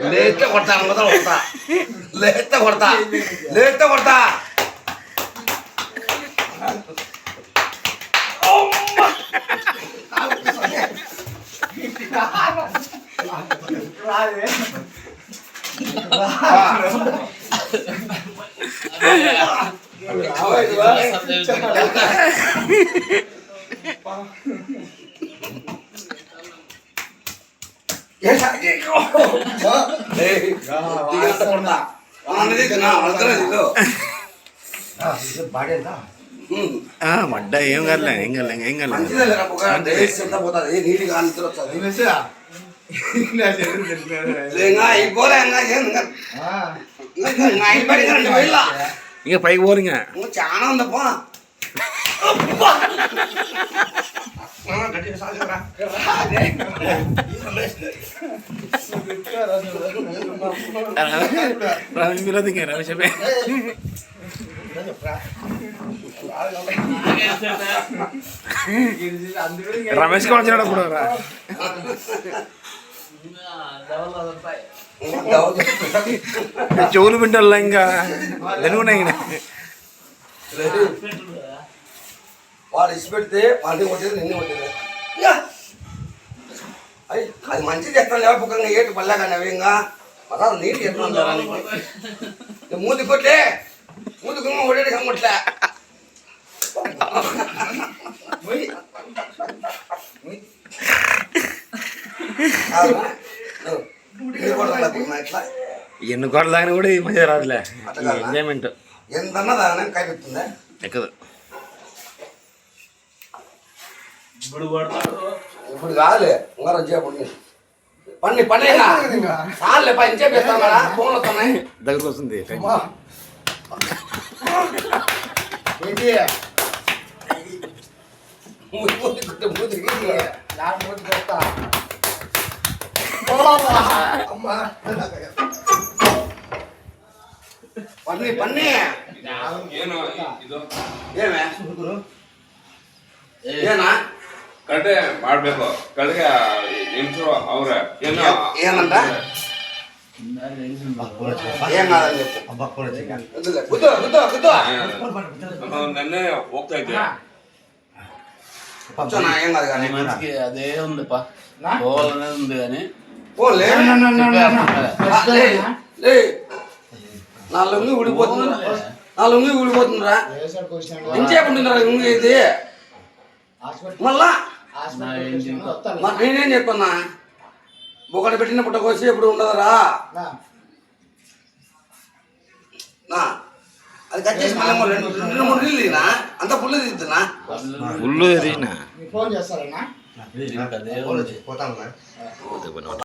లేత కొడతా కొడతా లేత కొడతా లేత కొడతా మడ్డ ఏం కదలే ఏం కదలే ఏం కదలే నీటి ఇంకా పైకి పోరు ఇంకా చాలా ఉందప్పా రమేష్ కి వచ్చినాడు అప్పుడు చెవులు పిండాల ఇంకా వెనుకున్నాయి వాడు ఇచ్చి పెడితే వాడిని కొట్టేది నిన్ను కొట్టేది అది మంచిది ఎక్కడ లేకపోతే ఏటు పల్లె కానీ అవి ఇంకా అసలు నీటి ఎట్లా మూతి కొట్టే మూతి గుమ్మ కొట్టేది కమ్మట్లే ఎన్ని కోట్ల దాకా కూడా ఈ మధ్య రాదులే ఎంజాయ్మెంట్ ఎంతన్నా దాని కైపెట్టిందా ఎక్కదు ఇప్పుడు కాదులే ఇంకా వచ్చేప్పుడు పని పని చాలే పని చేపిస్తాం కదా ఫోన్లు వస్తున్నాయి దగ్గరకు వస్తుంది పన్ని పన్ని ಏನ ಕಡೆ ಮಾಡ್ಬೇಕು ಕಡೆಗೆ ನಿಮಿಷ ಅವ್ರ ಏನಂತ ನೆನ್ನೆ ಹೋಗ್ತಾ ಇದ್ದೆ అదే ఉందిపా పోవాలనే ఉంది కానీ నా లొంగి ఊడిపోతుందిరా నా లొంగి ఊడిపోతుందిరా ఇంచేపుంటుందిరా లొంగి ఇది మళ్ళా నేనేం చెప్పన్నా ఒకటి పెట్టిన పుట్ట కోసి ఎప్పుడు ఉండదురా అది కట్ చేసి మళ్ళీ రెండు మూడు నీళ్ళు తినా అంత పుల్లు తిద్దునా ఫుల్ ఫోన్ చేస్తారన్నా అదే పోతాను